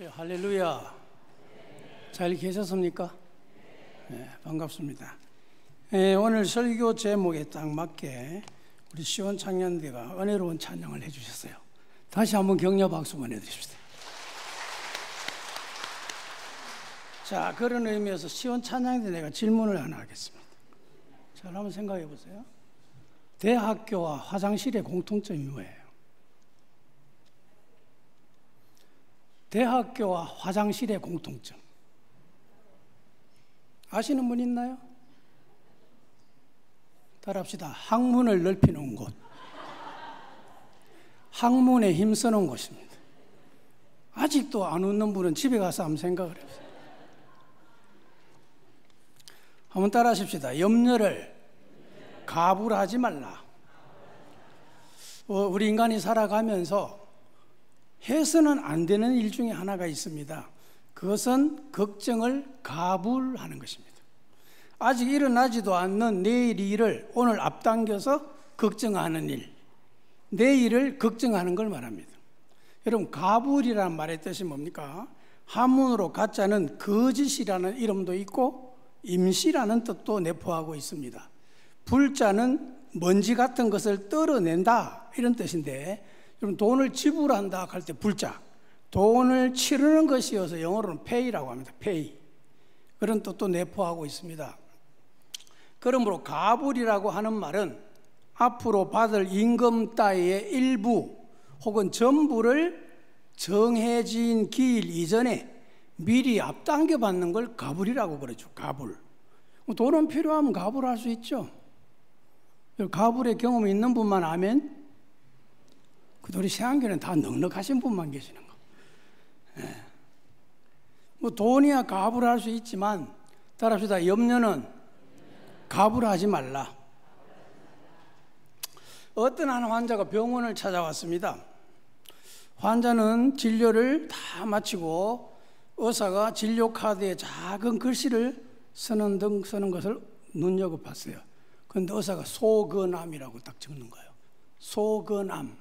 네, 할렐루야. 잘 계셨습니까? 네, 반갑습니다. 네, 오늘 설교 제목에 딱 맞게 우리 시온 청년대가 은혜로운 찬양을 해주셨어요. 다시 한번 격려 박수 보내드립시다. 자, 그런 의미에서 시온 찬양대 내가 질문을 하나 하겠습니다. 잘 한번 생각해 보세요. 대학교와 화장실의 공통점이 뭐예요? 대학교와 화장실의 공통점 아시는 분 있나요? 따라합시다. 학문을 넓히는 곳, 학문에 힘쓰는 곳입니다. 아직도 안 웃는 분은 집에 가서 한번 생각을 해보세요. 한번 따라하십시다. 염려를 가불하지 말라. 우리 인간이 살아가면서 해서는 안 되는 일 중에 하나가 있습니다. 그것은 걱정을 가불하는 것입니다. 아직 일어나지도 않는 내일 일을 오늘 앞당겨서 걱정하는 일, 내일을 걱정하는 걸 말합니다. 여러분, 가불이라는 말의 뜻이 뭡니까? 한문으로 가짜는 거짓이라는 이름도 있고 임시라는 뜻도 내포하고 있습니다. 불자는 먼지 같은 것을 떨어낸다 이런 뜻인데, 여러분, 돈을 지불한다 할 때 불자, 돈을 치르는 것이어서 영어로는 pay라고 합니다. pay. 그런 뜻도 내포하고 있습니다. 그러므로 가불이라고 하는 말은 앞으로 받을 임금 따위의 일부 혹은 전부를 정해진 기일 이전에 미리 앞당겨 받는 걸 가불이라고 그러죠. 가불. 돈은 필요하면 가불할 수 있죠. 가불의 경험이 있는 분만 아멘. 우리 세안교는 다 넉넉하신 분만 계시는 거. 예. 뭐 돈이야 가불할 수 있지만, 따라합시다. 염려는 가불하지 말라. 어떤 한 환자가 병원을 찾아왔습니다. 환자는 진료를 다 마치고 의사가 진료 카드에 작은 글씨를 쓰는 것을 눈여겨봤어요. 그런데 의사가 소근암이라고 딱 적는 거예요. 소근암.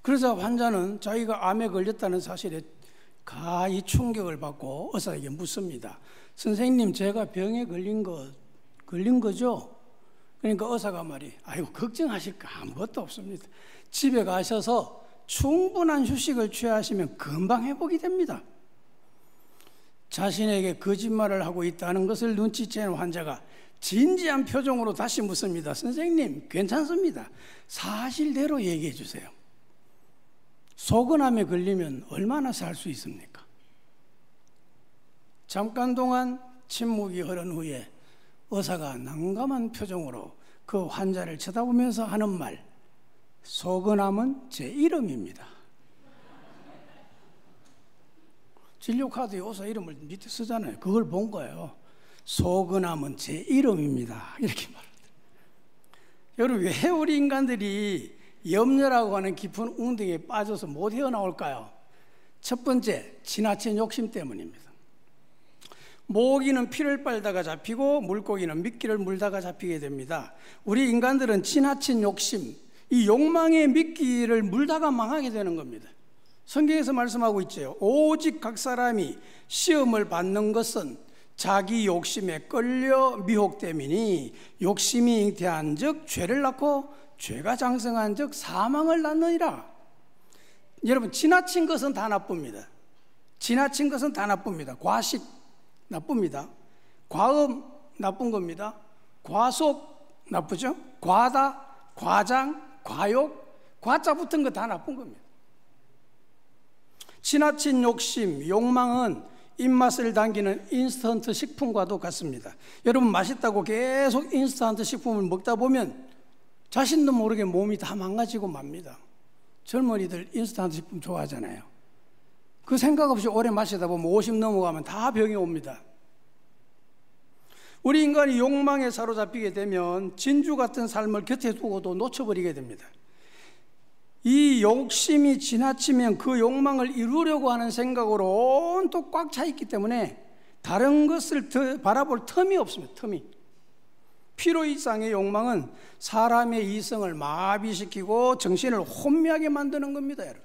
그래서 환자는 자기가 암에 걸렸다는 사실에 가히 충격을 받고 의사에게 묻습니다. 선생님, 제가 병에 걸린 거죠? 그러니까 의사가 아이고, 걱정하실 거 아무것도 없습니다. 집에 가셔서 충분한 휴식을 취하시면 금방 회복이 됩니다. 자신에게 거짓말을 하고 있다는 것을 눈치채는 환자가 진지한 표정으로 다시 묻습니다. 선생님, 괜찮습니다. 사실대로 얘기해 주세요. 소근암에 걸리면 얼마나 살 수 있습니까? 잠깐 동안 침묵이 흐른 후에 의사가 난감한 표정으로 그 환자를 쳐다보면서 하는 말, 소근암은 제 이름입니다. 진료카드에 의사 이름을 밑에 쓰잖아요. 그걸 본 거예요. 소근암은 제 이름입니다. 이렇게 말합니다. 여러분, 왜 우리 인간들이 염려라고 하는 깊은 웅덩이에 빠져서 못 헤어나올까요? 첫 번째, 지나친 욕심 때문입니다. 모기는 피를 빨다가 잡히고 물고기는 미끼를 물다가 잡히게 됩니다. 우리 인간들은 지나친 욕심, 이 욕망의 미끼를 물다가 망하게 되는 겁니다. 성경에서 말씀하고 있죠. 오직 각 사람이 시험을 받는 것은 자기 욕심에 끌려 미혹됨이니 욕심이 잉태한 즉 죄를 낳고 죄가 장성한 즉 사망을 낳느니라. 여러분, 지나친 것은 다 나쁩니다. 지나친 것은 다 나쁩니다. 과식 나쁩니다. 과음 나쁜 겁니다. 과속 나쁘죠. 과다, 과장, 과욕, 과자 붙은 거 다 나쁜 겁니다. 지나친 욕심, 욕망은 입맛을 당기는 인스턴트 식품과도 같습니다. 여러분, 맛있다고 계속 인스턴트 식품을 먹다 보면 자신도 모르게 몸이 다 망가지고 맙니다. 젊은이들 인스턴트 식품 좋아하잖아요. 그 생각 없이 오래 마시다 보면 50 넘어가면 다 병이 옵니다. 우리 인간이 욕망에 사로잡히게 되면 진주 같은 삶을 곁에 두고도 놓쳐버리게 됩니다. 이 욕심이 지나치면 그 욕망을 이루려고 하는 생각으로 온통 꽉 차 있기 때문에 다른 것을 바라볼 틈이 없습니다. 틈이. 필요 이상의 욕망은 사람의 이성을 마비시키고 정신을 혼미하게 만드는 겁니다, 여러분.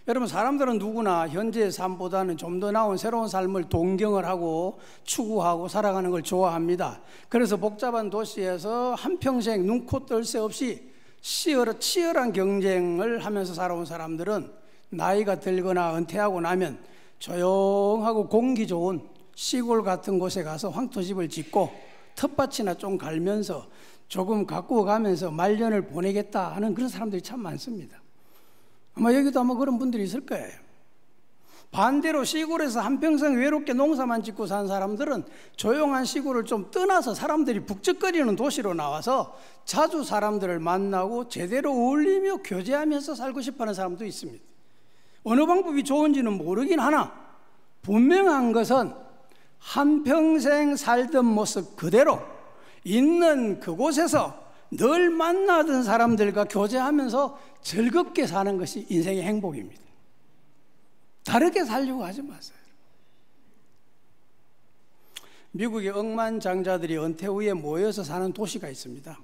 여러분, 사람들은 누구나 현재의 삶보다는 좀 더 나은 새로운 삶을 동경을 하고 추구하고 살아가는 걸 좋아합니다. 그래서 복잡한 도시에서 한평생 눈코 뜰 새 없이 치열한 경쟁을 하면서 살아온 사람들은 나이가 들거나 은퇴하고 나면 조용하고 공기 좋은 시골 같은 곳에 가서 황토집을 짓고 텃밭이나 좀 갈면서 조금 가꾸어 가면서 말년을 보내겠다 하는 그런 사람들이 참 많습니다. 아마 여기도 아마 그런 분들이 있을 거예요. 반대로 시골에서 한평생 외롭게 농사만 짓고 산 사람들은 조용한 시골을 좀 떠나서 사람들이 북적거리는 도시로 나와서 자주 사람들을 만나고 제대로 어울리며 교제하면서 살고 싶어하는 사람도 있습니다. 어느 방법이 좋은지는 모르긴 하나 분명한 것은 한평생 살던 모습 그대로 있는 그곳에서 늘 만나던 사람들과 교제하면서 즐겁게 사는 것이 인생의 행복입니다. 다르게 살려고 하지 마세요. 미국의 억만장자들이 은퇴 후에 모여서 사는 도시가 있습니다.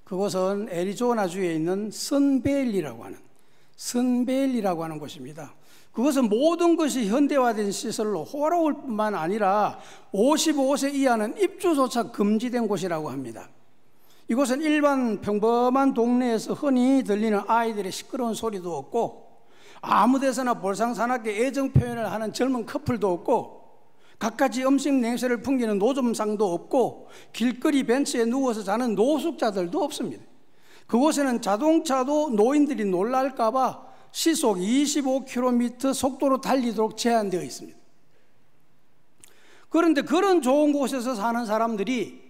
그곳은 애리조나주에 있는 선베일리라고 하는 곳입니다. 그것은 모든 것이 현대화된 시설로 호화로울 뿐만 아니라 55세 이하는 입주조차 금지된 곳이라고 합니다. 이곳은 일반 평범한 동네에서 흔히 들리는 아이들의 시끄러운 소리도 없고 아무 데서나 볼상사납게 애정 표현을 하는 젊은 커플도 없고 갖가지 음식 냄새를 풍기는 노점상도 없고 길거리 벤치에 누워서 자는 노숙자들도 없습니다. 그곳에는 자동차도 노인들이 놀랄까 봐 시속 25km 속도로 달리도록 제한되어 있습니다. 그런데 그런 좋은 곳에서 사는 사람들이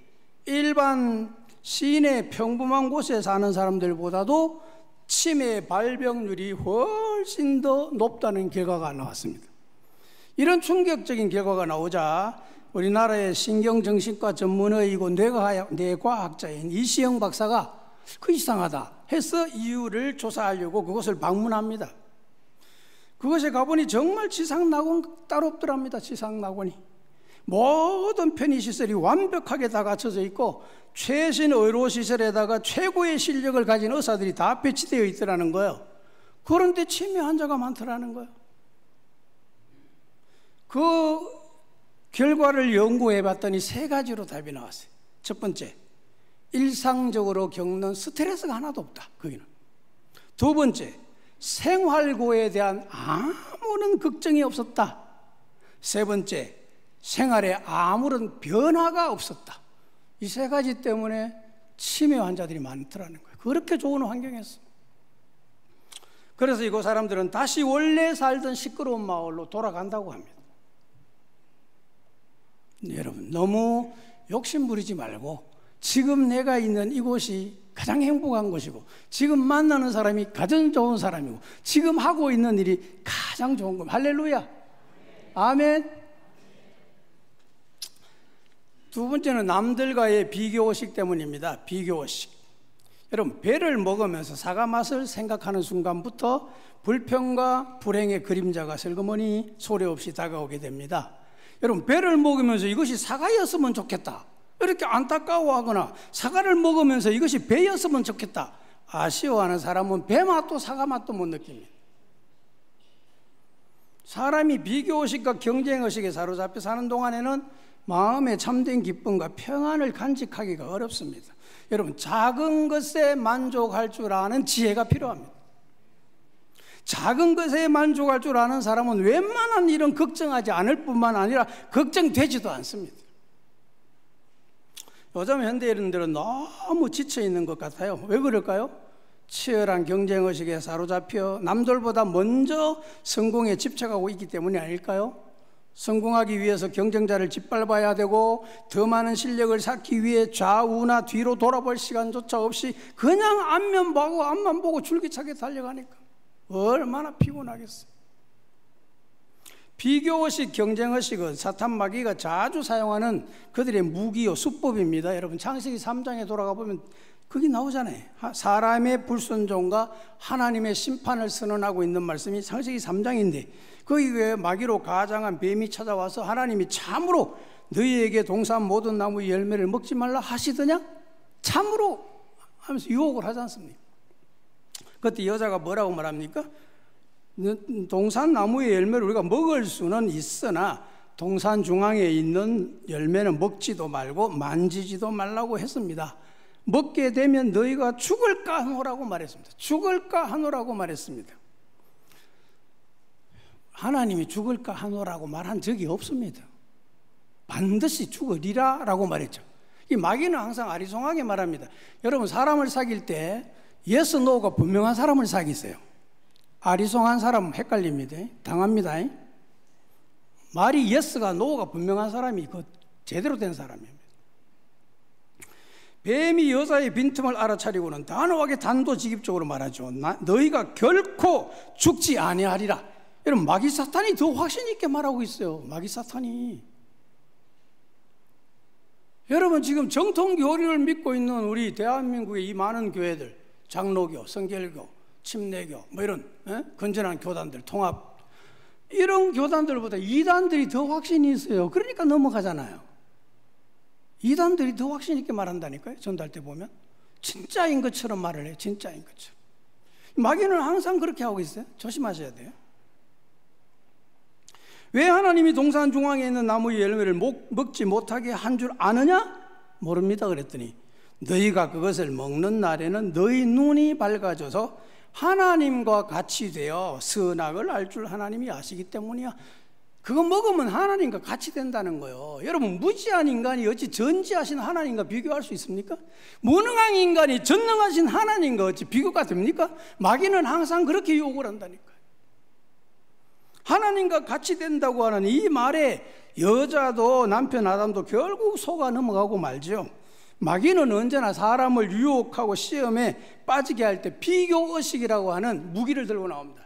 일반 시내 평범한 곳에 사는 사람들보다도 치매 발병률이 훨씬 더 높다는 결과가 나왔습니다. 이런 충격적인 결과가 나오자 우리나라의 신경정신과 전문의이고 뇌과학자인 이시영 박사가 그 이상하다 해서 이유를 조사하려고 그곳을 방문합니다. 그곳에 가보니 정말 지상낙원 따로 없더랍니다. 지상낙원이 모든 편의시설이 완벽하게 다 갖춰져 있고 최신 의료시설에다가 최고의 실력을 가진 의사들이 다 배치되어 있더라는 거예요. 그런데 치매 환자가 많더라는 거예요. 그 결과를 연구해 봤더니 세 가지로 답이 나왔어요. 첫 번째, 일상적으로 겪는 스트레스가 하나도 없다. 거기는. 두 번째, 생활고에 대한 아무런 걱정이 없었다. 세 번째, 생활에 아무런 변화가 없었다. 이 세 가지 때문에 치매 환자들이 많더라는 거예요. 그렇게 좋은 환경이었어요. 그래서 이곳 사람들은 다시 원래 살던 시끄러운 마을로 돌아간다고 합니다. 여러분, 너무 욕심 부리지 말고 지금 내가 있는 이곳이 가장 행복한 곳이고 지금 만나는 사람이 가장 좋은 사람이고 지금 하고 있는 일이 가장 좋은 겁니다. 할렐루야. 아멘. 두 번째는 남들과의 비교의식 때문입니다. 비교의식. 여러분, 배를 먹으면서 사과 맛을 생각하는 순간부터 불평과 불행의 그림자가 슬그머니 소리 없이 다가오게 됩니다. 여러분, 배를 먹으면서 이것이 사과였으면 좋겠다 이렇게 안타까워하거나 사과를 먹으면서 이것이 배였으면 좋겠다 아쉬워하는 사람은 배 맛도 사과 맛도 못 느낍니다. 사람이 비교의식과 경쟁의식에 사로잡혀 사는 동안에는 마음의 참된 기쁨과 평안을 간직하기가 어렵습니다. 여러분, 작은 것에 만족할 줄 아는 지혜가 필요합니다. 작은 것에 만족할 줄 아는 사람은 웬만한 일은 걱정하지 않을 뿐만 아니라 걱정되지도 않습니다. 요즘 현대인들은 너무 지쳐있는 것 같아요. 왜 그럴까요? 치열한 경쟁의식에 사로잡혀 남들보다 먼저 성공에 집착하고 있기 때문이 아닐까요? 성공하기 위해서 경쟁자를 짓밟아야 되고 더 많은 실력을 쌓기 위해 좌우나 뒤로 돌아볼 시간조차 없이 그냥 앞만 보고 줄기차게 달려가니까 얼마나 피곤하겠어요. 비교의식, 경쟁의식은 사탄 마귀가 자주 사용하는 그들의 무기요 수법입니다. 여러분, 창세기 3장에 돌아가 보면 거기 나오잖아요. 사람의 불순종과 하나님의 심판을 선언하고 있는 말씀이 창세기 3장인데 거기에 마귀로 가장한 뱀이 찾아와서 하나님이 참으로 너희에게 동산 모든 나무 열매를 먹지 말라 하시더냐? 참으로 하면서 유혹을 하지 않습니까? 그때 여자가 뭐라고 말합니까? 동산 나무의 열매를 우리가 먹을 수는 있으나 동산 중앙에 있는 열매는 먹지도 말고 만지지도 말라고 했습니다. 먹게 되면 너희가 죽을까 하노라고 말했습니다. 죽을까 하노라고 말했습니다. 하나님이 죽을까 하노라고 말한 적이 없습니다. 반드시 죽으리라 라고 말했죠. 이 마귀는 항상 아리송하게 말합니다. 여러분, 사람을 사귈 때 예스 노가 분명한 사람을 사귀세요. 아리송한 사람은 헷갈립니다. 당합니다. 말이 예스가 노가 분명한 사람이 그 제대로 된 사람입니다. 뱀이 여자의 빈틈을 알아차리고는 단호하게 단도직입적으로 말하죠. 너희가 결코 죽지 아니하리라. 여러분, 마귀 사탄이 더 확신 있게 말하고 있어요. 마귀 사탄이. 여러분, 지금 정통 교리를 믿고 있는 우리 대한민국의 이 많은 교회들, 장로교, 성결교, 침례교, 뭐 이런 건전한 교단들, 통합, 이런 교단들보다 이단들이 더 확신이 있어요. 그러니까 넘어가잖아요. 이단들이 더 확신 있게 말한다니까요. 전달 때 보면 진짜인 것처럼 말을 해요. 진짜인 것처럼. 마귀는 항상 그렇게 하고 있어요. 조심하셔야 돼요. 왜 하나님이 동산 중앙에 있는 나무의 열매를 먹지 못하게 한 줄 아느냐? 모릅니다 그랬더니 너희가 그것을 먹는 날에는 너희 눈이 밝아져서 하나님과 같이 되어 선악을 알 줄 하나님이 아시기 때문이야. 그거 먹으면 하나님과 같이 된다는 거예요. 여러분, 무지한 인간이 어찌 전지하신 하나님과 비교할 수 있습니까? 무능한 인간이 전능하신 하나님과 어찌 비교가 됩니까? 마귀는 항상 그렇게 욕을 한다니까요. 하나님과 같이 된다고 하는 이 말에 여자도 남편 아담도 결국 속아 넘어가고 말죠. 마귀는 언제나 사람을 유혹하고 시험에 빠지게 할 때 비교의식이라고 하는 무기를 들고 나옵니다.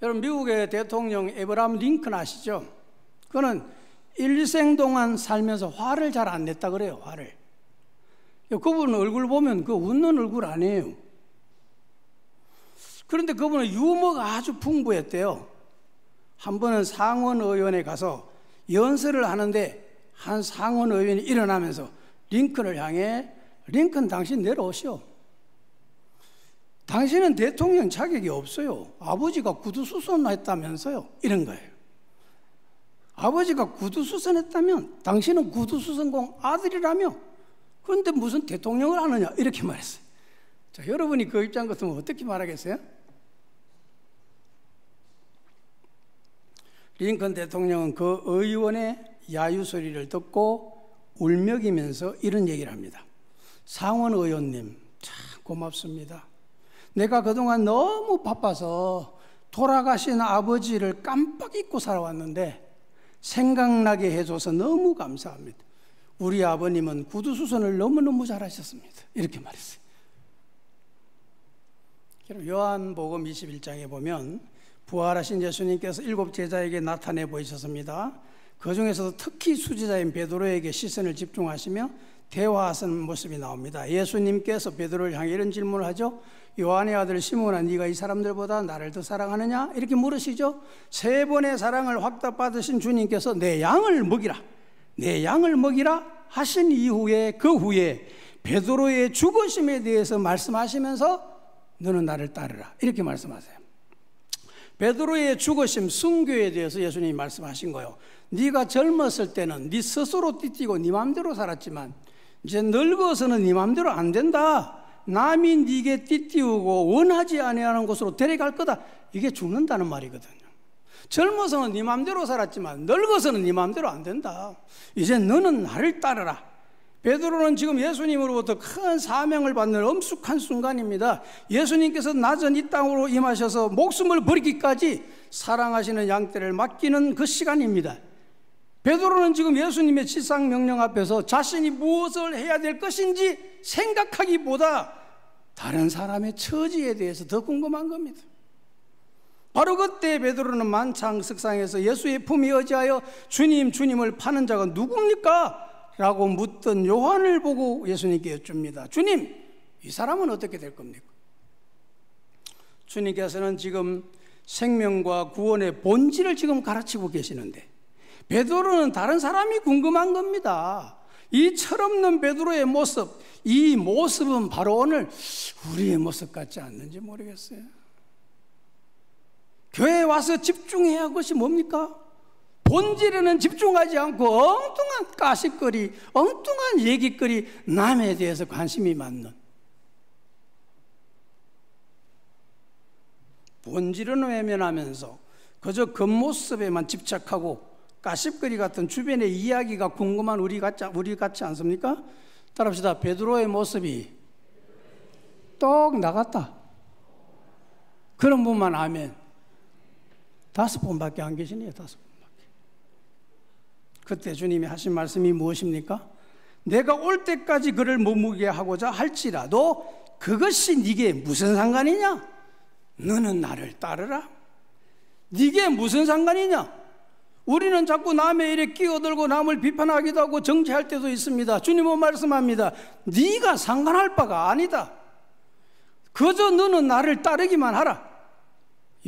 여러분, 미국의 대통령 에브라함 링컨 아시죠? 그는 일생 동안 살면서 화를 잘 안 냈다 그래요. 화를. 그분 얼굴 보면 그 웃는 얼굴 아니에요. 그런데 그분은 유머가 아주 풍부했대요. 한 번은 상원의원에 가서 연설을 하는데 한 상원의원이 일어나면서 링컨을 향해 링컨 당신 내려오시오. 당신은 대통령 자격이 없어요. 아버지가 구두수선했다면서요. 이런 거예요. 아버지가 구두수선했다면 당신은 구두수선공 아들이라며 그런데 무슨 대통령을 하느냐 이렇게 말했어요. 자, 여러분이 그 입장 같으면 어떻게 말하겠어요? 링컨 대통령은 그 의원의 야유 소리를 듣고 울먹이면서 이런 얘기를 합니다. 상원 의원님, 참 고맙습니다. 내가 그동안 너무 바빠서 돌아가신 아버지를 깜빡 잊고 살아왔는데 생각나게 해줘서 너무 감사합니다. 우리 아버님은 구두수선을 너무너무 잘하셨습니다. 이렇게 말했어요. 요한복음 21장에 보면 부활하신 예수님께서 7 제자에게 나타내 보이셨습니다. 그 중에서도 특히 수제자인 베드로에게 시선을 집중하시며 대화하시는 모습이 나옵니다. 예수님께서 베드로를 향해 이런 질문을 하죠. 요한의 아들 시몬아, 네가 이 사람들보다 나를 더 사랑하느냐? 이렇게 물으시죠. 3번의 사랑을 확답받으신 주님께서 내 양을 먹이라, 내 양을 먹이라 하신 이후에 그 후에 베드로의 죽으심에 대해서 말씀하시면서 너는 나를 따르라 이렇게 말씀하세요. 베드로의 죽으심, 순교에 대해서 예수님이 말씀하신 거예요. 네가 젊었을 때는 네 스스로 띠뛰고 네 마음대로 살았지만 이제 늙어서는 네 마음대로 안 된다. 남이 네게 띠띠우고 원하지 아니하는 곳으로 데려갈 거다. 이게 죽는다는 말이거든요. 젊어서는 네 마음대로 살았지만 늙어서는 네 마음대로 안 된다. 이제 너는 나를 따르라. 베드로는 지금 예수님으로부터 큰 사명을 받는 엄숙한 순간입니다. 예수님께서 낮은 이 땅으로 임하셔서 목숨을 버리기까지 사랑하시는 양떼를 맡기는 그 시간입니다. 베드로는 지금 예수님의 지상명령 앞에서 자신이 무엇을 해야 될 것인지 생각하기보다 다른 사람의 처지에 대해서 더 궁금한 겁니다. 바로 그때 베드로는 만창석상에서 예수의 품에 의지하여 주님, 주님을 파는 자가 누굽니까? 라고 묻던 요한을 보고 예수님께 여쭙니다. 주님, 이 사람은 어떻게 될 겁니까? 주님께서는 지금 생명과 구원의 본질을 지금 가르치고 계시는데 베드로는 다른 사람이 궁금한 겁니다. 이 철없는 베드로의 모습, 이 모습은 바로 오늘 우리의 모습 같지 않는지 모르겠어요. 교회에 와서 집중해야 할 것이 뭡니까? 본질에는 집중하지 않고 엉뚱한 가십거리, 엉뚱한 얘기거리, 남에 대해서 관심이 많는, 본질은 외면하면서 그저 겉모습에만 집착하고 가십거리 같은 주변의 이야기가 궁금한 우리 같지 않습니까? 따라합시다. 베드로의 모습이 똑 나갔다. 그런 분만 아멘. 5분밖에 안 계시네요. 5분밖에. 그때 주님이 하신 말씀이 무엇입니까? 내가 올 때까지 그를 머무게 하고자 할지라도 그것이 네게 무슨 상관이냐? 너는 나를 따르라. 네게 무슨 상관이냐? 우리는 자꾸 남의 일에 끼어들고 남을 비판하기도 하고 정죄할 때도 있습니다. 주님은 말씀합니다. 네가 상관할 바가 아니다. 그저 너는 나를 따르기만 하라.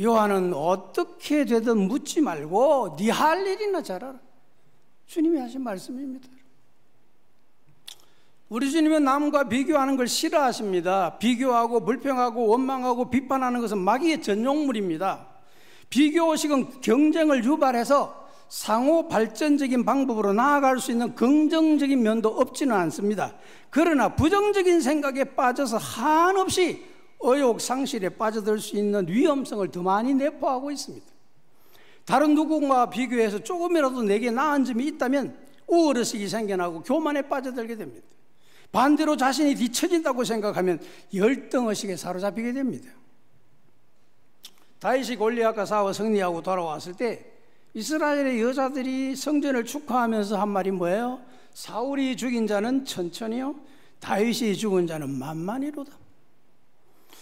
요한은 어떻게 되든 묻지 말고 네 할 일이나 잘하라. 주님이 하신 말씀입니다. 우리 주님은 남과 비교하는 걸 싫어하십니다. 비교하고 불평하고 원망하고 비판하는 것은 마귀의 전용물입니다. 비교의식은 경쟁을 유발해서 상호 발전적인 방법으로 나아갈 수 있는 긍정적인 면도 없지는 않습니다. 그러나 부정적인 생각에 빠져서 한없이 의욕 상실에 빠져들 수 있는 위험성을 더 많이 내포하고 있습니다. 다른 누군가와 비교해서 조금이라도 내게 나은 점이 있다면 우월의식이 생겨나고 교만에 빠져들게 됩니다. 반대로 자신이 뒤처진다고 생각하면 열등의식에 사로잡히게 됩니다. 다윗이 골리앗과 싸워 승리하고 돌아왔을 때 이스라엘의 여자들이 성전을 축하하면서 한 말이 뭐예요? 사울이 죽인 자는 천천히요, 다윗이 죽은 자는 만만히로다.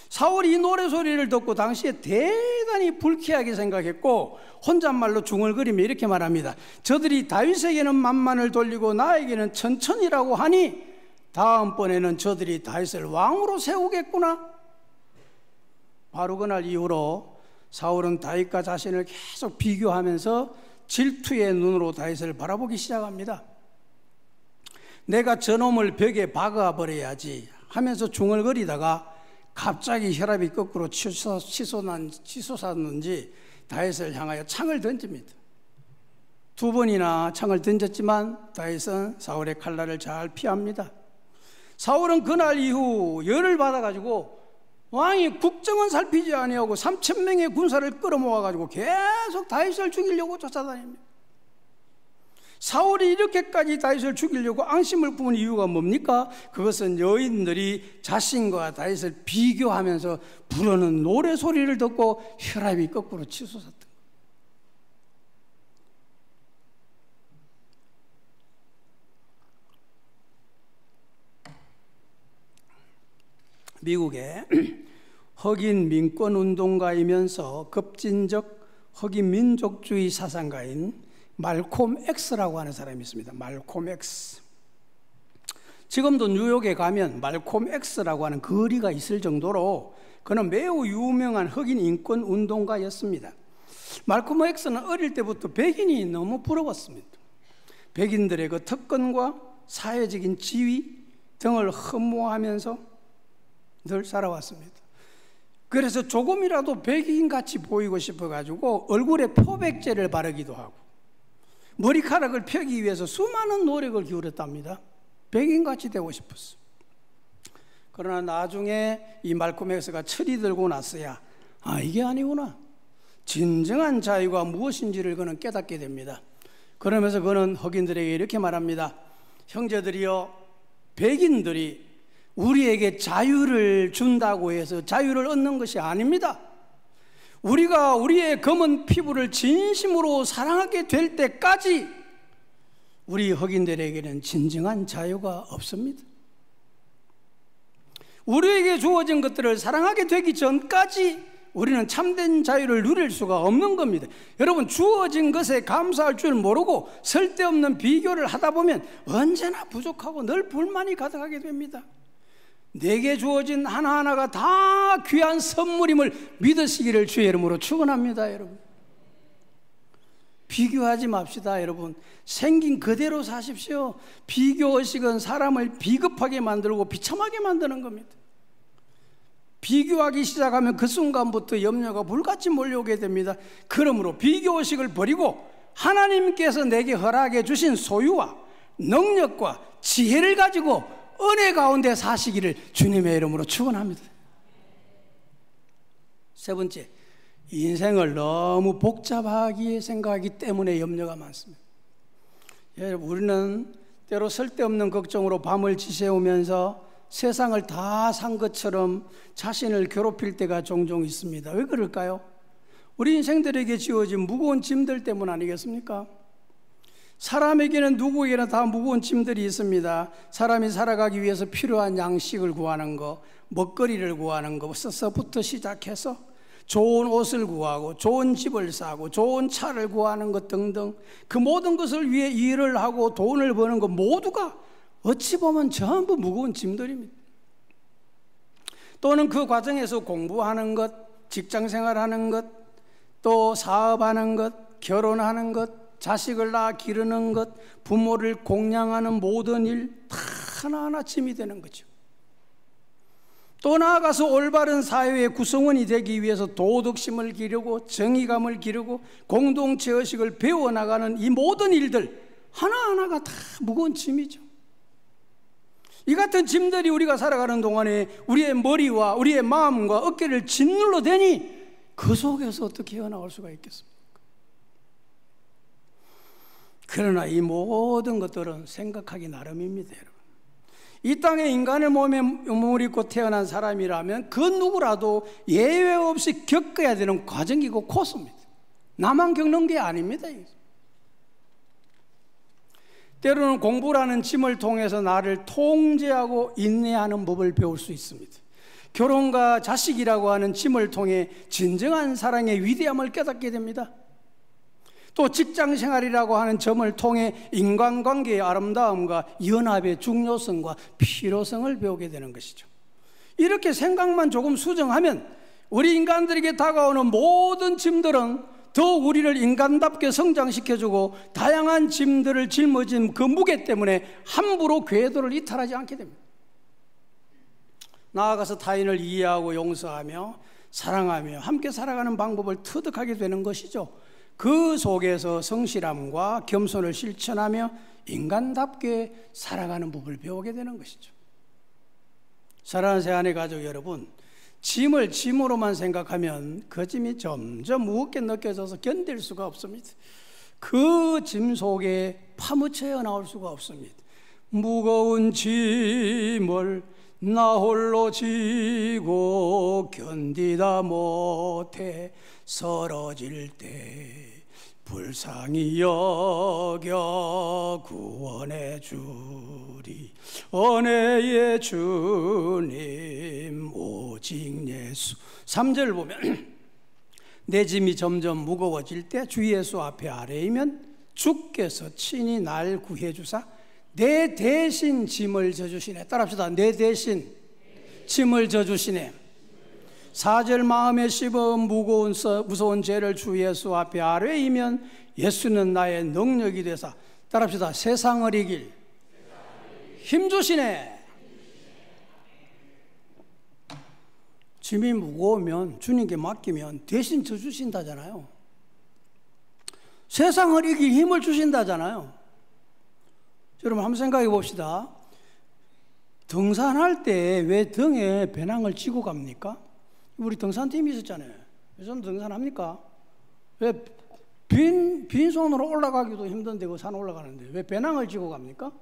사울이 이 노래소리를 듣고 당시에 대단히 불쾌하게 생각했고 혼잣말로 중얼거리며 이렇게 말합니다. 저들이 다윗에게는 만만을 돌리고 나에게는 천천히라고 하니 다음번에는 저들이 다윗을 왕으로 세우겠구나. 바로 그날 이후로 사울은 다윗과 자신을 계속 비교하면서 질투의 눈으로 다윗을 바라보기 시작합니다. 내가 저놈을 벽에 박아버려야지 하면서 중얼거리다가 갑자기 혈압이 거꾸로 치솟았는지 다윗을 향하여 창을 던집니다. 2번이나 창을 던졌지만 다윗은 사울의 칼날을 잘 피합니다. 사울은 그날 이후 열을 받아가지고 왕이 국정은 살피지 아니하고 3,000명의 군사를 끌어모아가지고 계속 다윗을 죽이려고 쫓아다닙니다. 사울이 이렇게까지 다윗을 죽이려고 앙심을 품은 이유가 뭡니까? 그것은 여인들이 자신과 다윗을 비교하면서 부르는 노래소리를 듣고 혈압이 거꾸로 치솟았던 거예요. 미국의 흑인 민권운동가이면서 급진적 흑인 민족주의 사상가인 말콤 X라고 하는 사람이 있습니다. 말콤 X. 지금도 뉴욕에 가면 말콤 X라고 하는 거리가 있을 정도로 그는 매우 유명한 흑인 인권 운동가였습니다. 말콤 X는 어릴 때부터 백인이 너무 부러웠습니다. 백인들의 그 특권과 사회적인 지위 등을 흠모하면서 늘 살아왔습니다. 그래서 조금이라도 백인같이 보이고 싶어가지고 얼굴에 표백제를 바르기도 하고 머리카락을 펴기 위해서 수많은 노력을 기울였답니다. 백인같이 되고 싶었어. 그러나 나중에 이 말콤 X가 철이 들고 났어야 이게 아니구나, 진정한 자유가 무엇인지를 그는 깨닫게 됩니다. 그러면서 그는 흑인들에게 이렇게 말합니다. 형제들이여, 백인들이 우리에게 자유를 준다고 해서 자유를 얻는 것이 아닙니다. 우리가 우리의 검은 피부를 진심으로 사랑하게 될 때까지 우리 흑인들에게는 진정한 자유가 없습니다. 우리에게 주어진 것들을 사랑하게 되기 전까지 우리는 참된 자유를 누릴 수가 없는 겁니다. 여러분, 주어진 것에 감사할 줄 모르고 쓸데없는 비교를 하다 보면 언제나 부족하고 늘 불만이 가득하게 됩니다. 내게 주어진 하나하나가 다 귀한 선물임을 믿으시기를 주의 이름으로 축원합니다. 여러분, 비교하지 맙시다. 여러분, 생긴 그대로 사십시오. 비교의식은 사람을 비겁하게 만들고 비참하게 만드는 겁니다. 비교하기 시작하면 그 순간부터 염려가 불같이 몰려오게 됩니다. 그러므로 비교의식을 버리고 하나님께서 내게 허락해 주신 소유와 능력과 지혜를 가지고 은혜 가운데 사시기를 주님의 이름으로 축원합니다. 세 번째, 인생을 너무 복잡하게 생각하기 때문에 염려가 많습니다. 여러분, 우리는 때로 쓸데없는 걱정으로 밤을 지새우면서 세상을 다 산 것처럼 자신을 괴롭힐 때가 종종 있습니다. 왜 그럴까요? 우리 인생들에게 지어진 무거운 짐들 때문 아니겠습니까? 사람에게는 누구에게나 다 무거운 짐들이 있습니다. 사람이 살아가기 위해서 필요한 양식을 구하는 거, 먹거리를 구하는 것부터 시작해서 좋은 옷을 구하고 좋은 집을 사고 좋은 차를 구하는 것 등등, 그 모든 것을 위해 일을 하고 돈을 버는 것 모두가 어찌 보면 전부 무거운 짐들입니다. 또는 그 과정에서 공부하는 것, 직장생활하는 것, 또 사업하는 것, 결혼하는 것, 자식을 낳아 기르는 것, 부모를 공양하는 모든 일 다 하나하나 짐이 되는 거죠. 또 나아가서 올바른 사회의 구성원이 되기 위해서 도덕심을 기르고 정의감을 기르고 공동체의식을 배워나가는 이 모든 일들 하나하나가 다 무거운 짐이죠. 이 같은 짐들이 우리가 살아가는 동안에 우리의 머리와 우리의 마음과 어깨를 짓눌러 대니 그 속에서 어떻게 헤어나올 수가 있겠습니까? 그러나 이 모든 것들은 생각하기 나름입니다, 여러분. 이 땅에 인간의 몸을 입고 태어난 사람이라면 그 누구라도 예외 없이 겪어야 되는 과정이고 코스입니다. 나만 겪는 게 아닙니다. 때로는 공부라는 짐을 통해서 나를 통제하고 인내하는 법을 배울 수 있습니다. 결혼과 자식이라고 하는 짐을 통해 진정한 사랑의 위대함을 깨닫게 됩니다. 또 직장생활이라고 하는 점을 통해 인간관계의 아름다움과 연합의 중요성과 필요성을 배우게 되는 것이죠. 이렇게 생각만 조금 수정하면 우리 인간들에게 다가오는 모든 짐들은 더욱 우리를 인간답게 성장시켜주고 다양한 짐들을 짊어진 그 무게 때문에 함부로 궤도를 이탈하지 않게 됩니다. 나아가서 타인을 이해하고 용서하며 사랑하며 함께 살아가는 방법을 터득하게 되는 것이죠. 그 속에서 성실함과 겸손을 실천하며 인간답게 살아가는 법을 배우게 되는 것이죠. 사랑하는 새아내 가족 여러분, 짐을 짐으로만 생각하면 그 짐이 점점 무겁게 느껴져서 견딜 수가 없습니다. 그 짐 속에 파묻혀 나올 수가 없습니다. 무거운 짐을 나 홀로 지고 견디다 못해 쓰러질 때 불쌍히 여겨 구원해 주리 은혜의 주님 오직 예수. 3절 보면 내 짐이 점점 무거워질 때 주 예수 앞에 아뢰이면 주께서 친히 날 구해 주사 내 대신 짐을 져주시네. 따라합시다. 내 대신 짐을 져주시네. 4절 마음에 씹어 무서운 죄를 주 예수 앞에 아뢰이면 예수는 나의 능력이 되사. 따라합시다. 세상을 이길 힘주시네. 짐이 무거우면 주님께 맡기면 대신 져주신다잖아요. 세상을 이길 힘을 주신다잖아요. 여러분 한번 생각해 봅시다. 등산할 때 왜 등에 배낭을 지고 갑니까? 우리 등산팀이 있었잖아요. 요즘 등산합니까? 왜 빈손으로 올라가기도 힘든데 그 산 올라가는데 왜 배낭을 지고 갑니까?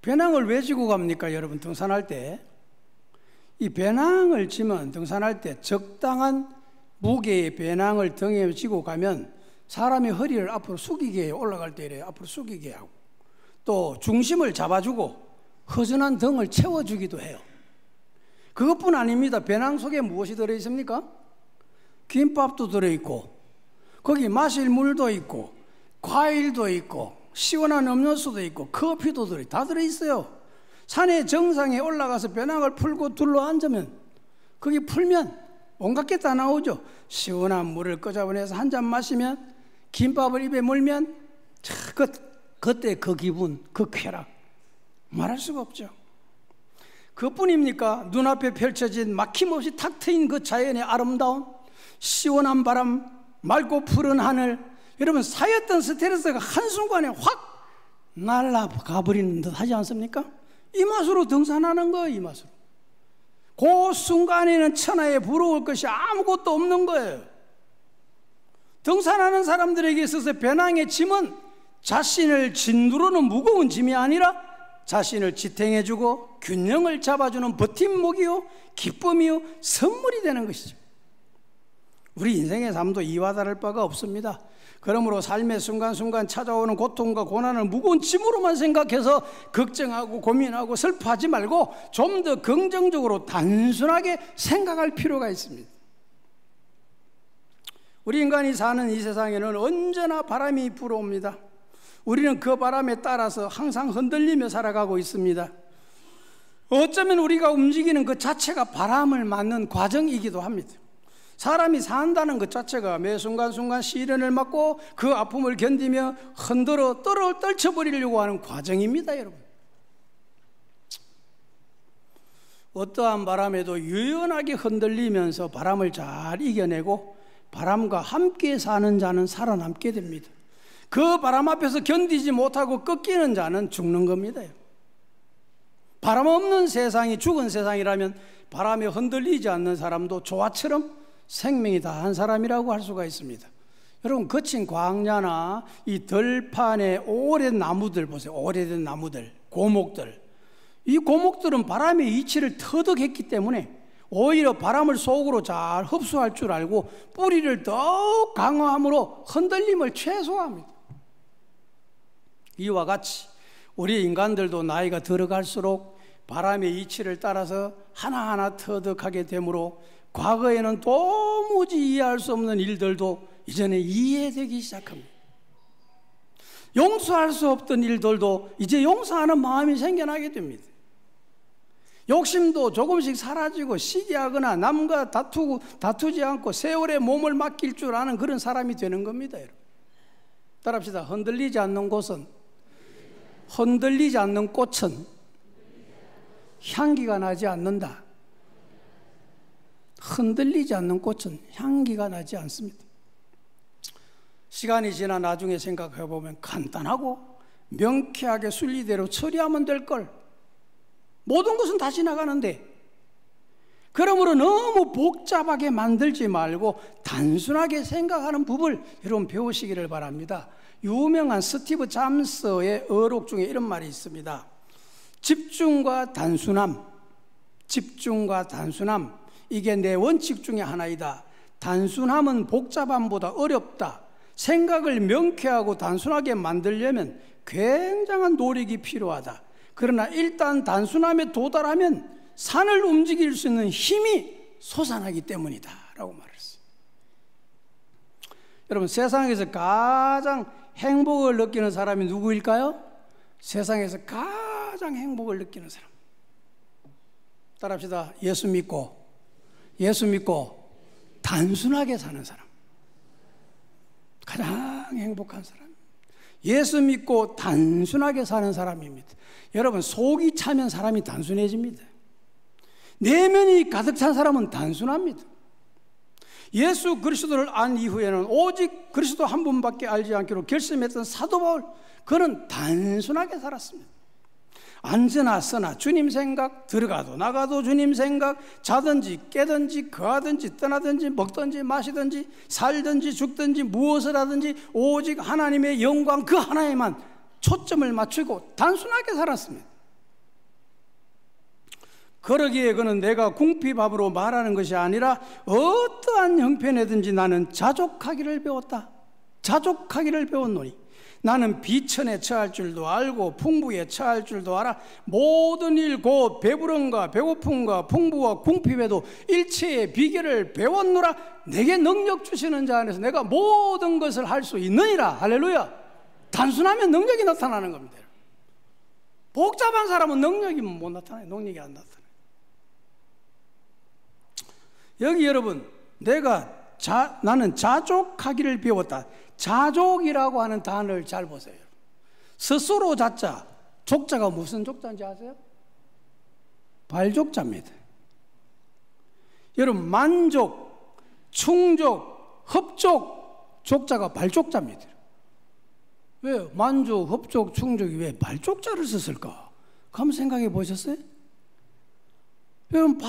배낭을 왜 지고 갑니까? 여러분 등산할 때 이 배낭을 지면 등산할 때 적당한 무게의 배낭을 등에 지고 가면 사람이 허리를 앞으로 숙이게 해요. 올라갈 때 이래 앞으로 숙이게 하고 또 중심을 잡아주고 허전한 등을 채워주기도 해요. 그것뿐 아닙니다. 배낭 속에 무엇이 들어있습니까? 김밥도 들어있고 거기 마실 물도 있고 과일도 있고 시원한 음료수도 있고 커피도 다 들어있어요. 산의 정상에 올라가서 배낭을 풀고 둘러앉으면 거기 풀면 온갖 게 다 나오죠. 시원한 물을 끄집어내서 한 잔 마시면 김밥을 입에 물면 그때 그 기분, 그 쾌락 말할 수가 없죠. 그뿐입니까? 눈앞에 펼쳐진 막힘없이 탁 트인 그 자연의 아름다움, 시원한 바람, 맑고 푸른 하늘, 여러분 쌓였던 스트레스가 한순간에 확 날아가 버리는 듯 하지 않습니까? 이 맛으로 등산하는 거예요. 이 맛으로. 그 순간에는 천하에 부러울 것이 아무것도 없는 거예요. 등산하는 사람들에게 있어서 배낭의 짐은 자신을 짓누르는 무거운 짐이 아니라 자신을 지탱해주고 균형을 잡아주는 버팀목이요, 기쁨이요, 선물이 되는 것이죠. 우리 인생의 삶도 이와 다를 바가 없습니다. 그러므로 삶의 순간순간 찾아오는 고통과 고난을 무거운 짐으로만 생각해서 걱정하고 고민하고 슬퍼하지 말고 좀 더 긍정적으로 단순하게 생각할 필요가 있습니다. 우리 인간이 사는 이 세상에는 언제나 바람이 불어옵니다. 우리는 그 바람에 따라서 항상 흔들리며 살아가고 있습니다. 어쩌면 우리가 움직이는 그 자체가 바람을 맞는 과정이기도 합니다. 사람이 산다는 것 자체가 매 순간순간 시련을 맞고 그 아픔을 견디며 흔들어 떨쳐버리려고 하는 과정입니다, 여러분. 어떠한 바람에도 유연하게 흔들리면서 바람을 잘 이겨내고 바람과 함께 사는 자는 살아남게 됩니다. 그 바람 앞에서 견디지 못하고 꺾이는 자는 죽는 겁니다. 바람 없는 세상이 죽은 세상이라면 바람에 흔들리지 않는 사람도 조화처럼 생명이 다한 사람이라고 할 수가 있습니다. 여러분, 거친 광야나 이 들판의 오랜 나무들 보세요. 오래된 나무들, 고목들. 이 고목들은 바람의 이치를 터득했기 때문에 오히려 바람을 속으로 잘 흡수할 줄 알고 뿌리를 더욱 강화함으로 흔들림을 최소화합니다. 이와 같이 우리 인간들도 나이가 들어갈수록 바람의 이치를 따라서 하나하나 터득하게 되므로 과거에는 도무지 이해할 수 없는 일들도 이제는 이해되기 시작합니다. 용서할 수 없던 일들도 이제 용서하는 마음이 생겨나게 됩니다. 욕심도 조금씩 사라지고 시기하거나 남과 다투지 않고 세월에 몸을 맡길 줄 아는 그런 사람이 되는 겁니다. 여러분. 따라합시다. 흔들리지 않는 꽃은 향기가 나지 않는다. 흔들리지 않는 꽃은 향기가 나지 않습니다. 시간이 지나 나중에 생각해 보면 간단하고 명쾌하게 순리대로 처리하면 될 걸. 모든 것은 다 지나가는데, 그러므로 너무 복잡하게 만들지 말고 단순하게 생각하는 법을 여러분 배우시기를 바랍니다. 유명한 스티브 잠스의 어록 중에 이런 말이 있습니다. 집중과 단순함, 이게 내 원칙 중에 하나이다. 단순함은 복잡함보다 어렵다. 생각을 명쾌하고 단순하게 만들려면 굉장한 노력이 필요하다. 그러나 일단 단순함에 도달하면 산을 움직일 수 있는 힘이 솟아나기 때문이다 라고 말했어요. 여러분, 세상에서 가장 행복을 느끼는 사람이 누구일까요? 세상에서 가장 행복을 느끼는 사람. 따라합시다. 예수 믿고 단순하게 사는 사람. 가장 행복한 사람. 예수 믿고 단순하게 사는 사람입니다. 여러분, 속이 차면 사람이 단순해집니다. 내면이 가득 찬 사람은 단순합니다. 예수 그리스도를 안 이후에는 오직 그리스도 한 분밖에 알지 않기로 결심했던 사도 바울, 그는 단순하게 살았습니다. 앉으나 서나 주님 생각, 들어가도 나가도 주님 생각, 자든지 깨든지 거하든지 떠나든지 먹든지 마시든지 살든지 죽든지 무엇을 하든지 오직 하나님의 영광 그 하나에만 초점을 맞추고 단순하게 살았습니다. 그러기에 그는 내가 궁핍함으로 말하는 것이 아니라 어떠한 형편에든지 나는 자족하기를 배웠다. 자족하기를 배웠노니 나는 비천에 처할 줄도 알고 풍부에 처할 줄도 알아. 모든 일 곧 배부름과 배고픔과 풍부와 궁핍에도 일체의 비결을 배웠노라. 내게 능력 주시는 자 안에서 내가 모든 것을 할 수 있느니라. 할렐루야. 단순하면 능력이 나타나는 겁니다. 복잡한 사람은 능력이 못 나타나요. 능력이 안 나타나요. 여기 여러분, 나는 자족하기를 배웠다. 자족이라고 하는 단어를 잘 보세요. 스스로 자자, 족자가 무슨 족자인지 아세요? 발족자입니다. 여러분, 만족, 충족, 흡족, 족자가 발족자입니다. 왜요? 만족, 흡족, 충족이 왜 발족자를 썼을까? 한번 생각해 보셨어요? 여러분,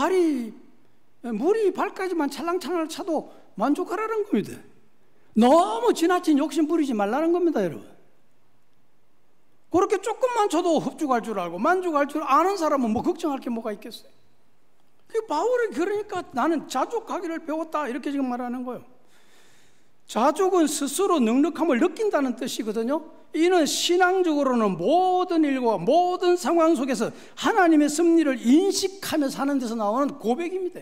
물이 발까지만 찰랑찰랑 차도 만족하라는 겁니다. 너무 지나친 욕심 부리지 말라는 겁니다, 여러분. 그렇게 조금만 쳐도 흡족할 줄 알고 만족할 줄 아는 사람은 뭐 걱정할 게 뭐가 있겠어요? 바울이 그러니까 나는 자족하기를 배웠다 이렇게 지금 말하는 거예요. 자족은 스스로 넉넉함을 느낀다는 뜻이거든요. 이는 신앙적으로는 모든 일과 모든 상황 속에서 하나님의 섭리를 인식하며 사는 데서 나오는 고백입니다.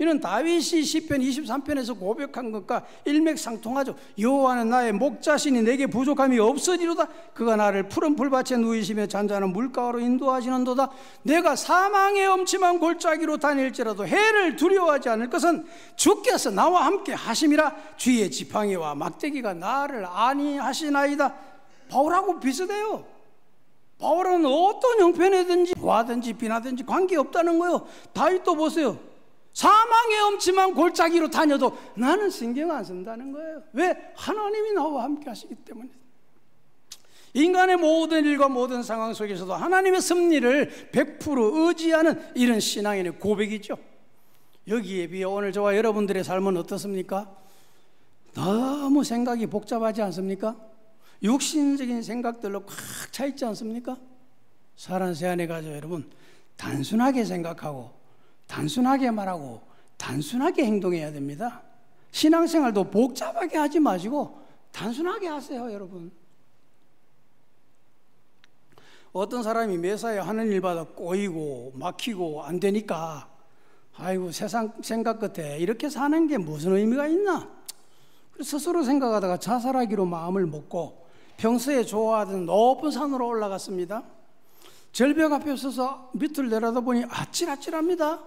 이는 다윗이 시편 23편에서 고백한 것과 일맥상통하죠. 여호와는 나의 목자시니 내게 부족함이 없으리로다. 그가 나를 푸른 풀밭에 누이시며 잔잔한 물가로 인도하시는도다. 내가 사망의 엄침한 골짜기로 다닐지라도 해를 두려워하지 않을 것은 주께서 나와 함께 하심이라. 주의 지팡이와 막대기가 나를 안위하시나이다. 바울하고 비슷해요. 바울은 어떤 형편이든지 화든지 비나든지 관계없다는 거예요. 다윗도 보세요. 사망의 엄침한 골짜기로 다녀도 나는 신경 안 쓴다는 거예요. 왜? 하나님이 나와 함께 하시기 때문에. 인간의 모든 일과 모든 상황 속에서도 하나님의 섭리를 100% 의지하는 이런 신앙인의 고백이죠. 여기에 비해 오늘 저와 여러분들의 삶은 어떻습니까? 너무 생각이 복잡하지 않습니까? 육신적인 생각들로 꽉 차 있지 않습니까? 사람 세안에 가서 여러분, 단순하게 생각하고 단순하게 말하고 단순하게 행동해야 됩니다. 신앙생활도 복잡하게 하지 마시고 단순하게 하세요, 여러분. 어떤 사람이 매사에 하는 일마다 꼬이고 막히고 안 되니까 아이고 세상 생각 끝에 이렇게 사는 게 무슨 의미가 있나? 그래서 스스로 생각하다가 자살하기로 마음을 먹고 평소에 좋아하던 높은 산으로 올라갔습니다. 절벽 앞에 서서 밑을 내려다보니 아찔아찔합니다.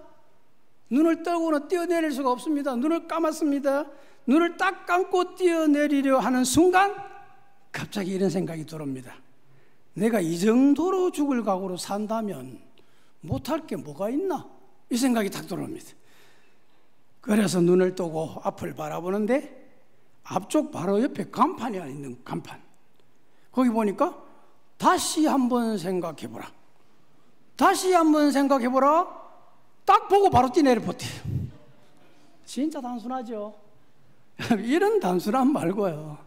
눈을 뜨고는 뛰어내릴 수가 없습니다. 눈을 감았습니다. 눈을 딱 감고 뛰어내리려 하는 순간 갑자기 이런 생각이 들어옵니다. 내가 이 정도로 죽을 각오로 산다면 못할 게 뭐가 있나? 이 생각이 딱 들어옵니다. 그래서 눈을 뜨고 앞을 바라보는데 앞쪽 바로 옆에 간판이 있는 간판. 거기 보니까 다시 한번 생각해보라. 다시 한번 생각해보라. 딱 보고 바로 뛰내려 버텨요. 진짜 단순하죠. 이런 단순함 말고요.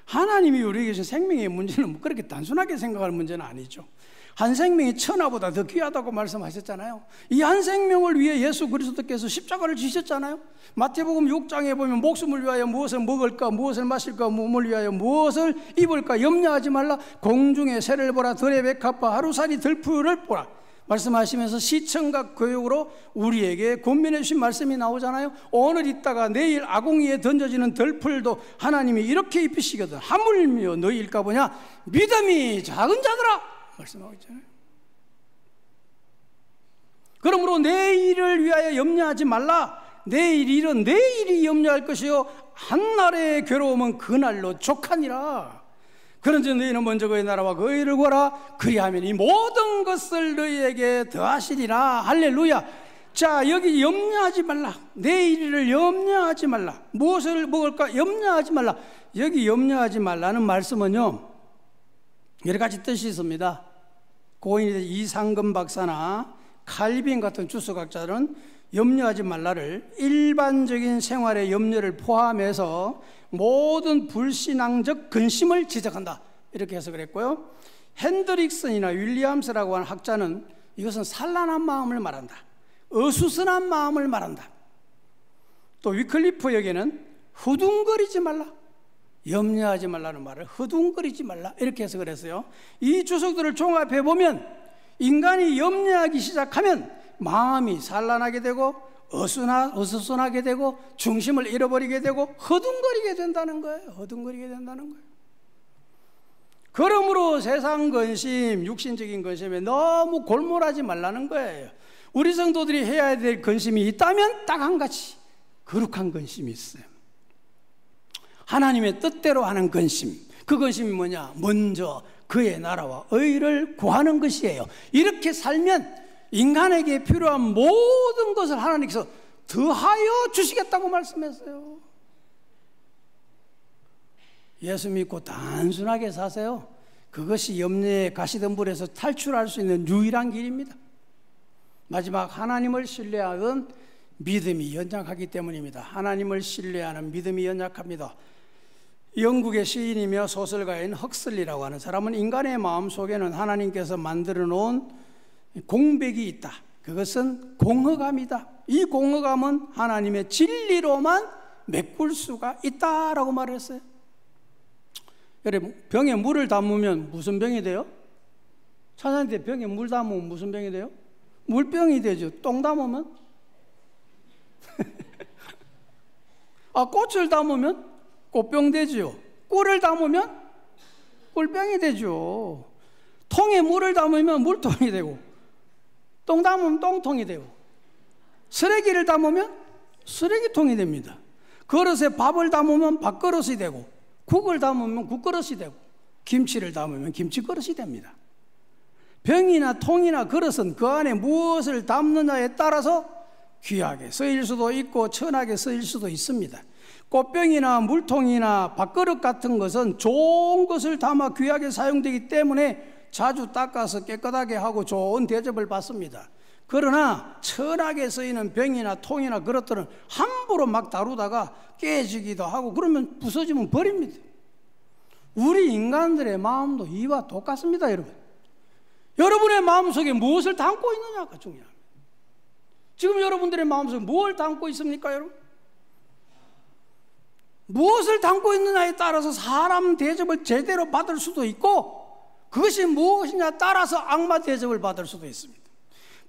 하나님이 우리에게 주신 생명의 문제는 그렇게 단순하게 생각할 문제는 아니죠. 한 생명이 천하보다 더 귀하다고 말씀하셨잖아요. 이 한 생명을 위해 예수 그리스도께서 십자가를 지셨잖아요. 마태복음 6장에 보면 목숨을 위하여 무엇을 먹을까, 무엇을 마실까, 몸을 위하여 무엇을 입을까 염려하지 말라. 공중의 새를 보라, 들의 백합과 하루살이 들풀을 보라 말씀하시면서 시청각 교육으로 우리에게 권면해 주신 말씀이 나오잖아요. 오늘 있다가 내일 아궁이에 던져지는 들풀도 하나님이 이렇게 입히시거든. 하물며 너희일까 보냐. 믿음이 작은 자들아 말씀하고 있잖아요. 그러므로 내일을 위하여 염려하지 말라. 내일 일은 내일이 염려할 것이요 한날의 괴로움은 그날로 족하니라. 그런즉 너희는 먼저 그의 나라와 그의 의를 구하라. 그리하면 이 모든 것을 너희에게 더하시리라. 할렐루야. 자, 여기 염려하지 말라. 내일을 염려하지 말라. 무엇을 먹을까 염려하지 말라. 여기 염려하지 말라는 말씀은요 여러 가지 뜻이 있습니다. 고인이 이상금 박사나 칼빈 같은 주석학자들은 염려하지 말라를 일반적인 생활의 염려를 포함해서 모든 불신앙적 근심을 지적한다 이렇게 해석을 했고요. 핸드릭슨이나 윌리엄스라고 하는 학자는 이것은 산란한 마음을 말한다, 어수선한 마음을 말한다. 또 위클리프에게는 후둥거리지 말라, 염려하지 말라는 말을 허둥거리지 말라 이렇게 해석을 했어요. 이 주석들을 종합해 보면 인간이 염려하기 시작하면 마음이 산란하게 되고 어수선하게 되고 중심을 잃어버리게 되고 허둥거리게 된다는 거예요. 허둥거리게 된다는 거예요. 그러므로 세상 근심, 육신적인 근심에 너무 골몰하지 말라는 거예요. 우리 성도들이 해야 될 근심이 있다면 딱 한 가지, 거룩한 근심이 있어요. 하나님의 뜻대로 하는 근심, 그것이 뭐냐? 먼저 그의 나라와 의를 구하는 것이에요. 이렇게 살면 인간에게 필요한 모든 것을 하나님께서 더하여 주시겠다고 말씀했어요. 예수 믿고 단순하게 사세요. 그것이 염려의 가시덤불에서 탈출할 수 있는 유일한 길입니다. 마지막, 하나님을 신뢰하던 믿음이 연약하기 때문입니다. 하나님을 신뢰하는 믿음이 연약합니다. 영국의 시인이며 소설가인 헉슬리라고 하는 사람은 인간의 마음속에는 하나님께서 만들어 놓은 공백이 있다. 그것은 공허감이다. 이 공허감은 하나님의 진리로만 메꿀 수가 있다라고 말을 했어요. 여러분, 병에 물을 담으면 무슨 병이 돼요? 천사한테 병에 물 담으면 무슨 병이 돼요? 물병이 되죠. 똥 담으면? 꽃을 담으면 꽃병 되죠. 꿀을 담으면 꿀병이 되죠. 통에 물을 담으면 물통이 되고, 똥 담으면 똥통이 되고, 쓰레기를 담으면 쓰레기통이 됩니다. 그릇에 밥을 담으면 밥그릇이 되고, 국을 담으면 국그릇이 되고, 김치를 담으면 김치그릇이 됩니다. 병이나 통이나 그릇은 그 안에 무엇을 담느냐에 따라서 귀하게 쓰일 수도 있고 천하게 쓰일 수도 있습니다. 꽃병이나 물통이나 밥그릇 같은 것은 좋은 것을 담아 귀하게 사용되기 때문에 자주 닦아서 깨끗하게 하고 좋은 대접을 받습니다. 그러나 천하게 쓰이는 병이나 통이나 그릇들은 함부로 막 다루다가 깨지기도 하고 그러면 부서지면 버립니다. 우리 인간들의 마음도 이와 똑같습니다. 여러분의 마음속에 무엇을 담고 있느냐가 중요합니다. 지금 여러분들의 마음속에 무엇을 담고 있습니까, 여러분? 무엇을 담고 있느냐에 따라서 사람 대접을 제대로 받을 수도 있고, 그것이 무엇이냐에 따라서 악마 대접을 받을 수도 있습니다.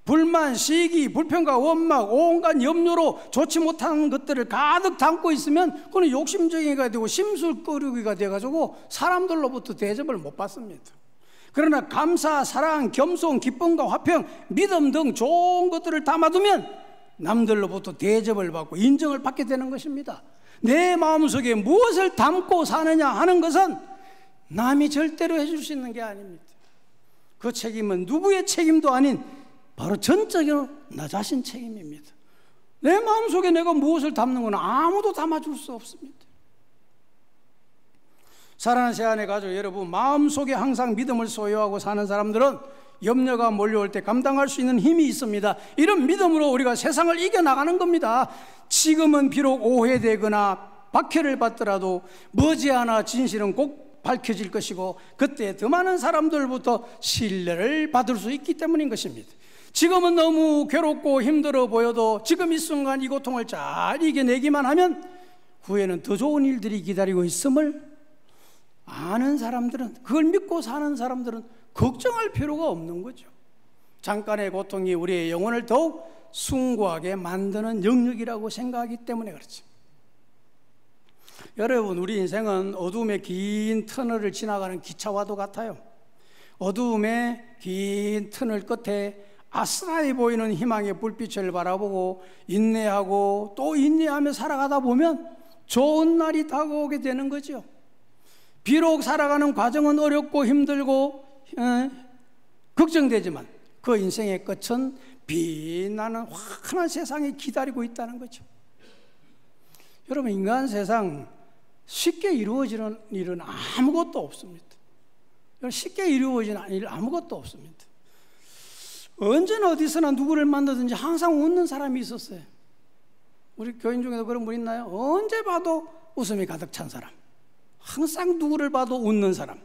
불만, 시기, 불평과 원망, 온갖 염려로 좋지 못한 것들을 가득 담고 있으면 그건 욕심쟁이가 되고 심술거리기가 돼가지고 사람들로부터 대접을 못 받습니다. 그러나 감사, 사랑, 겸손, 기쁨과 화평, 믿음 등 좋은 것들을 담아두면 남들로부터 대접을 받고 인정을 받게 되는 것입니다. 내 마음속에 무엇을 담고 사느냐 하는 것은 남이 절대로 해줄 수 있는 게 아닙니다. 그 책임은 누구의 책임도 아닌 바로 전적으로 나 자신 책임입니다. 내 마음속에 내가 무엇을 담는 건 아무도 담아줄 수 없습니다. 사랑하는 세안의 가족 여러분, 마음속에 항상 믿음을 소유하고 사는 사람들은 염려가 몰려올 때 감당할 수 있는 힘이 있습니다. 이런 믿음으로 우리가 세상을 이겨나가는 겁니다. 지금은 비록 오해되거나 박해를 받더라도 머지않아 진실은 꼭 밝혀질 것이고 그때 더 많은 사람들부터 신뢰를 받을 수 있기 때문인 것입니다. 지금은 너무 괴롭고 힘들어 보여도 지금 이 순간 이 고통을 잘 이겨내기만 하면 후에는 더 좋은 일들이 기다리고 있음을 아는 사람들은, 그걸 믿고 사는 사람들은 걱정할 필요가 없는 거죠. 잠깐의 고통이 우리의 영혼을 더욱 숭고하게 만드는 영역이라고 생각하기 때문에 그렇지. 여러분, 우리 인생은 어두움의 긴 터널을 지나가는 기차와도 같아요. 어두움의 긴 터널 끝에 아스라이 보이는 희망의 불빛을 바라보고 인내하고 또 인내하며 살아가다 보면 좋은 날이 다가오게 되는 거죠. 비록 살아가는 과정은 어렵고 힘들고 걱정되지만 그 인생의 끝은 빛나는 환한 세상이 기다리고 있다는 거죠. 여러분, 인간 세상 쉽게 이루어지는 일은 아무것도 없습니다. 쉽게 이루어지는 일 아무것도 없습니다. 언제나 어디서나 누구를 만나든지 항상 웃는 사람이 있었어요. 우리 교인 중에도 그런 분 있나요? 언제 봐도 웃음이 가득 찬 사람, 항상 누구를 봐도 웃는 사람.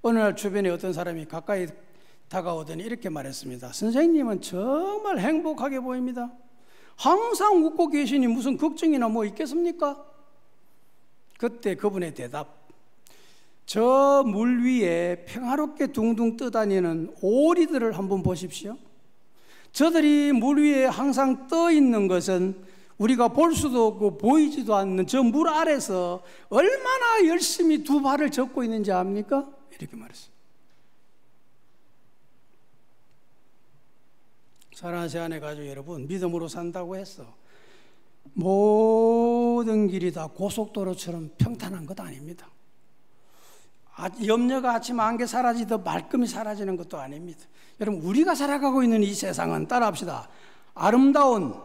어느 날 주변에 어떤 사람이 가까이 다가오더니 이렇게 말했습니다. 선생님은 정말 행복하게 보입니다. 항상 웃고 계시니 무슨 걱정이나 뭐 있겠습니까? 그때 그분의 대답, 저 물 위에 평화롭게 둥둥 떠다니는 오리들을 한번 보십시오. 저들이 물 위에 항상 떠 있는 것은 우리가 볼 수도 없고 보이지도 않는 저 물 아래서 얼마나 열심히 두 발을 젓고 있는지 압니까? 이렇게 말했어요. 사랑하는 세안의 가족 여러분, 믿음으로 산다고 했어 모든 길이 다 고속도로처럼 평탄한 것 아닙니다. 염려가 아침 안개 사라지듯 말끔히 사라지는 것도 아닙니다. 여러분, 우리가 살아가고 있는 이 세상은, 따라합시다, 아름다운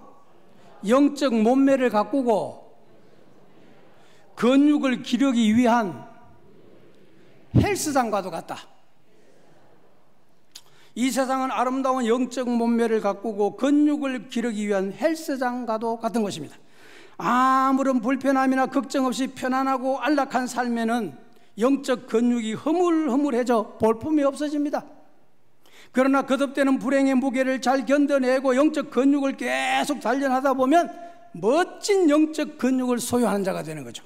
영적 몸매를 가꾸고 근육을 기르기 위한 헬스장과도 같다. 이 세상은 아름다운 영적 몸매를 가꾸고 근육을 기르기 위한 헬스장과도 같은 것입니다. 아무런 불편함이나 걱정 없이 편안하고 안락한 삶에는 영적 근육이 허물허물해져 볼품이 없어집니다. 그러나 거듭되는 불행의 무게를 잘 견뎌내고 영적 근육을 계속 단련하다 보면 멋진 영적 근육을 소유하는 자가 되는 거죠.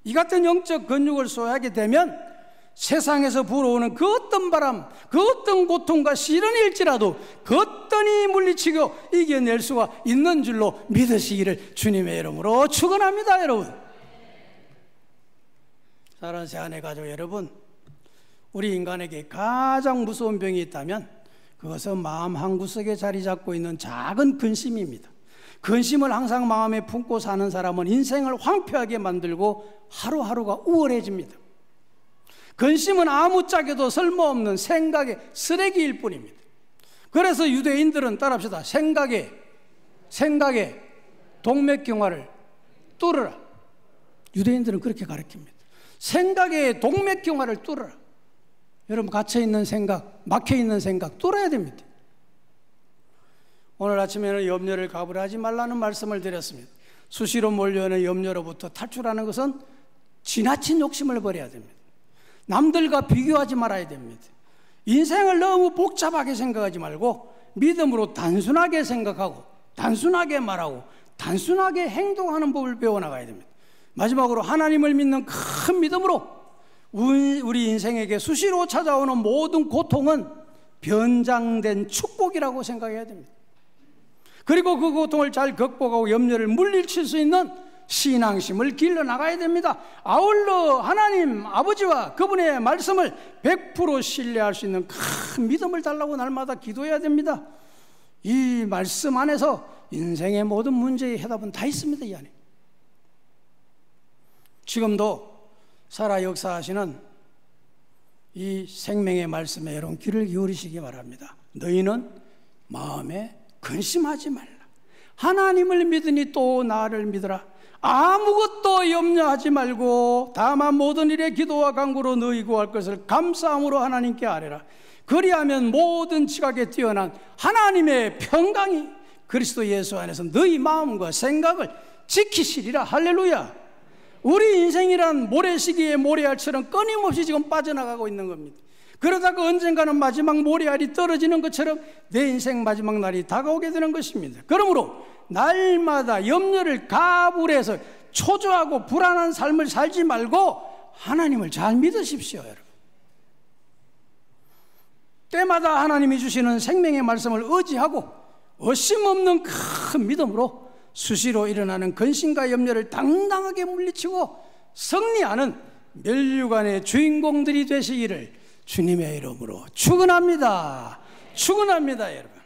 이 같은 영적 근육을 소유하게 되면 세상에서 불어오는 그 어떤 바람, 그 어떤 고통과 시련일지라도 그 어떤이 물리치고 이겨낼 수가 있는 줄로 믿으시기를 주님의 이름으로 축원합니다. 여러분, 사랑하는 새하늘 가족 여러분, 우리 인간에게 가장 무서운 병이 있다면 그것은 마음 한구석에 자리 잡고 있는 작은 근심입니다. 근심을 항상 마음에 품고 사는 사람은 인생을 황폐하게 만들고 하루하루가 우월해집니다. 근심은 아무짝에도 쓸모없는 생각의 쓰레기일 뿐입니다. 그래서 유대인들은, 따라합시다, 생각에 동맥경화를 뚫으라. 유대인들은 그렇게 가르칩니다. 생각에 동맥경화를 뚫으라. 여러분, 갇혀있는 생각, 막혀있는 생각 뚫어야 됩니다. 오늘 아침에는 염려를 가불하지 말라는 말씀을 드렸습니다. 수시로 몰려오는 염려로부터 탈출하는 것은 지나친 욕심을 버려야 됩니다. 남들과 비교하지 말아야 됩니다. 인생을 너무 복잡하게 생각하지 말고 믿음으로 단순하게 생각하고 단순하게 말하고 단순하게 행동하는 법을 배워나가야 됩니다. 마지막으로 하나님을 믿는 큰 믿음으로 우리 인생에게 수시로 찾아오는 모든 고통은 변장된 축복이라고 생각해야 됩니다. 그리고 그 고통을 잘 극복하고 염려를 물리칠 수 있는 신앙심을 길러나가야 됩니다. 아울러 하나님 아버지와 그분의 말씀을 100% 신뢰할 수 있는 큰 믿음을 달라고 날마다 기도해야 됩니다. 이 말씀 안에서 인생의 모든 문제의 해답은 다 있습니다. 이 안에. 지금도 살아 역사하시는 이 생명의 말씀에 여러분 귀를 기울이시기 바랍니다. 너희는 마음에 근심하지 말라. 하나님을 믿으니 또 나를 믿으라. 아무것도 염려하지 말고 다만 모든 일에 기도와 간구로 너희 구할 것을 감사함으로 하나님께 아뢰라. 그리하면 모든 지각에 뛰어난 하나님의 평강이 그리스도 예수 안에서 너희 마음과 생각을 지키시리라. 할렐루야. 우리 인생이란 모래시계의 모래알처럼 끊임없이 지금 빠져나가고 있는 겁니다. 그러다가 언젠가는 마지막 모래알이 떨어지는 것처럼 내 인생 마지막 날이 다가오게 되는 것입니다. 그러므로 날마다 염려를 가불해서 초조하고 불안한 삶을 살지 말고 하나님을 잘 믿으십시오. 여러분, 때마다 하나님이 주시는 생명의 말씀을 의지하고 어심없는 큰 믿음으로 수시로 일어나는 근심과 염려를 당당하게 물리치고 승리하는 멸류관의 주인공들이 되시기를 주님의 이름으로 축원합니다. 축원합니다. 여러분.